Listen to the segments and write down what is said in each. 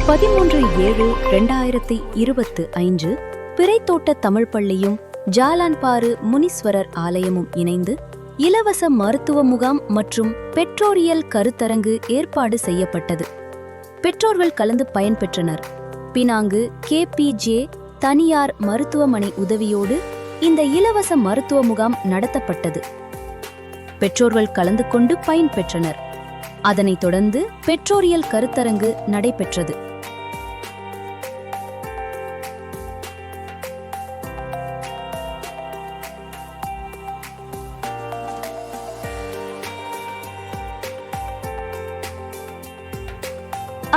13/7/2025 பிறைத்தோட்ட தமிழ் பள்ளியும் ஜாலான்பாறு முனீஸ்வரர் ஆலயமும் இணைந்து இலவச மருத்துவ முகாம் மற்றும் பெற்றோரியல் கருத்தரங்கு ஏற்பாடு செய்யப்பட்டது. பெற்றோர்கள் கலந்து பயன்பெற்றனர். பினாங்கு KPJ தனியார் மருத்துவமனை உதவியோடு இந்த இலவச மருத்துவ முகாம் நடத்தப்பட்டது. பெற்றோர்கள் கலந்து கொண்டு பயன்பெற்றனர். அதனைத் தொடர்ந்து பெற்றோரியல் கருத்தரங்கு நடைபெற்றது.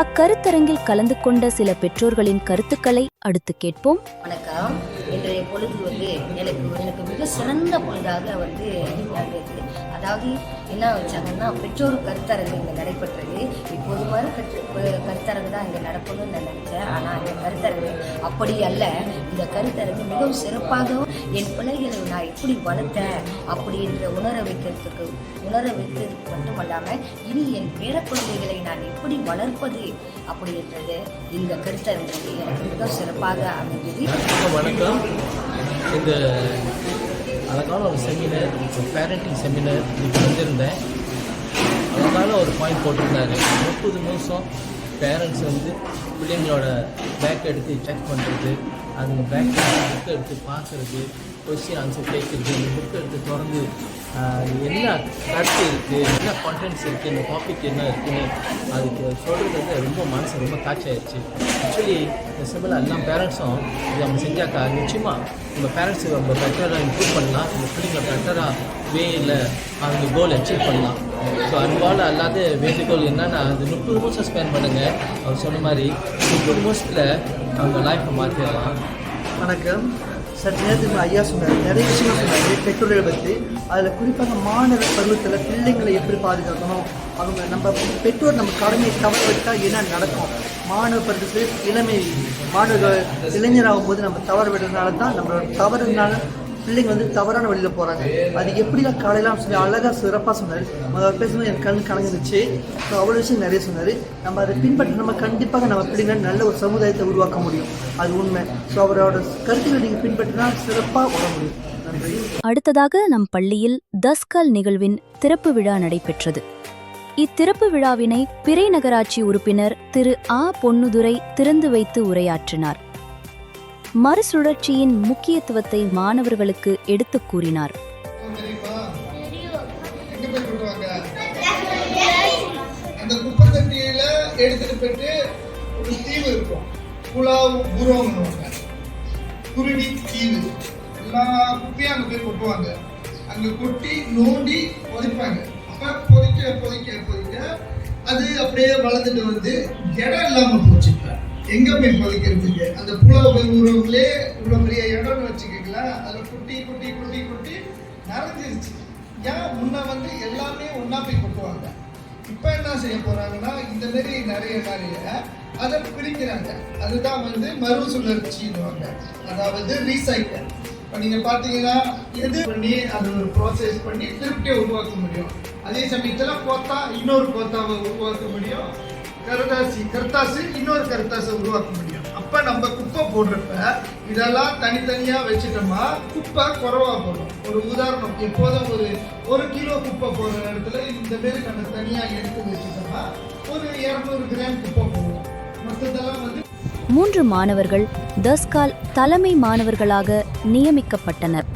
அக்கருத்தரங்கில் கலந்து கொண்ட சில பெற்றோர்களின் கருத்துக்களை அடுத்து கேட்போம். வணக்கம். இன்றைய பொழுது எனக்கு மிக சிறந்த பொழுதாக இருந்தது. அதாவது என்ன வச்சாங்கன்னா, பெற்றோர் கருத்தரங்கு இங்கே நடைபெற்றது. இப்போது மாதிரி கருத்தரங்கு தான் இங்கே நடக்கணும்னு நான் நினச்சேன். ஆனால் அந்த கருத்தரங்கு அப்படி அல்ல. இந்த கருத்தரங்கு மிகவும் சிறப்பாகவும் என் பிள்ளைகளை நான் எப்படி வளர்த்தேன் அப்படின்ற உணர வைக்கிறது மட்டுமல்லாமல் இனி என் பேர குழந்தைகளை நான் எப்படி வளர்ப்பது அப்படின்றது இந்த கருத்தரங்கு எனக்கு மிக சிறப்பாக அமைந்தது. வணக்கம். இந்த அழகான ஒரு செமினார், ஒரு பேரண்டிங் செமினார் இப்போ வந்திருந்தேன். அழகான ஒரு பாயிண்ட் போட்டிருந்தாரு. 30 நிமிஷம் பேரண்ட்ஸ் பிள்ளைங்களோட பேக் எடுத்து செக் பண்ணுறது, அந்த பேக் புக் எடுத்து பார்க்குறது, கொஸ்டின் ஆன்சர் கேட்குறது, இந்த புக் எடுத்து திறந்து என்ன கருத்து இருக்குது, என்ன கான்டென்ட்ஸ் இருக்குது, இந்த டாபிக் என்ன இருக்குன்னு அதுக்கு சொல்கிறது ரொம்ப மனசு ரொம்ப காட்சியாயிடுச்சு. ஆக்சுவலி இந்த சிம்பிளாக எல்லா பேரண்ட்ஸும் இது நம்ம செஞ்சாக்கா நிச்சயமாக நம்ம பேரண்ட்ஸை நம்ம பெட்டராக இம்ப்ரூவ் பண்ணலாம். இந்த பிள்ளைங்களை பெட்டராக வேயில் அவங்க கோல் அச்சீவ் பண்ணலாம். ஸோ அன்பால் அல்லாத வேண்டுகோள் என்னன்னா, அந்த 30 நிமிஷம் ஸ்பெண்ட் பண்ணுங்கள். அவர் சொன்ன மாதிரி 30 நிமிஷத்தில் அவங்க லைஃப்பை மாற்றிடலாம். வணக்கம். சற்று நேரத்துக்கு ஐயா சொன்னார், நிறைய விஷயங்கள் சொன்னார் பெற்றோர்களை பற்றி. அதில் குறிப்பாக மாணவ பருவத்தில் பிள்ளைங்களை எப்படி பாதுகாக்கணும், அவங்க நம்ம பெற்றோர் நம்ம கடமையை தவற விட்டால் என்ன நடக்கும், மாணவ பருவத்தில் மாணவர்கள் இளைஞராகும் போது நம்ம தவறு விடுறதுனால தான் நம்மளோட தவறுனால பிள்ளைங்க தவறான வழியில் போகிறாங்க. அது எப்படிலாம் காலையெல்லாம் சொல்லி அழகாக சிறப்பாக சொன்னார். அவர் பேசும்போது எனக்கு கண் கலந்துருச்சு. ஸோ அவ்வளோ விஷயம் நிறைய சொன்னார். நம்ம அதை பின்பற்றி நம்ம கண்டிப்பாக நம்ம பிள்ளைங்க நல்ல ஒரு சமுதாயத்தை உருவாக்க முடியும். அது உண்மை. ஸோ அவரோட கருத்துக்களை நீங்கள் பின்பற்றினா சிறப்பாக வர முடியும். நன்றி. அடுத்ததாக நம் பள்ளியில் தஸ்கால் நிகழ்வின் திறப்பு விழா நடைபெற்றது. இத்திறப்பு விழாவினை பிறை நகராட்சி உறுப்பினர் திரு பொன்னுதுரை திறந்து வைத்து உரையாற்றினார். மறுசுழற்சியின் முக்கியத்துவத்தை மாணவர்களுக்கு எடுத்துக் கூறினார். அந்த குப்பை தட்டியில எடுத்துட்டு போயிட்டு ஒரு தீவு இருக்கும், குருடி தீவு. எல்லா குப்பையும் அங்க போய் கொட்டுவாங்க. அங்க கொட்டி நோண்டி புதைப்பாங்க. அப்ப புதைக்க அது அப்படியே வளர்ந்துட்டு இடம் இல்லாம போச்சு. எங்க போய் புதைக்கிறதுக்கு அந்த ஊரவங்களே இவ்வளவு பெரிய இடம்னு வச்சுக்கீங்களேன். அதுல குட்டி நிறைஞ்சிருச்சு. ஏன் முன்ன எல்லாமே ஒன்னா போய் கொட்டுவாங்க. இப்ப என்ன செய்ய போறாங்கன்னா, இந்த மாதிரி நிறைய அதை பிரிக்கிறாங்க. அதுதான் மறுசுழற்சின்னுவாங்க, அதாவது ரீசைக்கிள். இப்போ நீங்க பாத்தீங்கன்னா எது பண்ணி அது ஒரு ப்ராசஸ் பண்ணி திருப்தியை உருவாக்க முடியும். அதே சமயத்துல கோத்தா இன்னொரு கோத்தாவை உருவாக்க முடியும். கருத்தாசு இன்னொரு கருத்தாசை உருவாக்க முடியும். அப்ப நம்ம குப்பை போடுறப்ப இதெல்லாம் தனித்தனியா வச்சுட்டோமா குப்பை குறைவா போடும். ஒரு உதாரணம், எப்போதும் ஒரு கிலோ குப்பை போடுற இடத்துல இந்த மாதிரி நம்ம தனியா எடுத்து வச்சுட்டோமா ஒரு 200 கிராம் குப்பை போடுவோம். மற்றதெல்லாம் 3 மாணவர்கள் தஸ்கால் தலைமை மாணவர்களாக நியமிக்கப்பட்டனர்.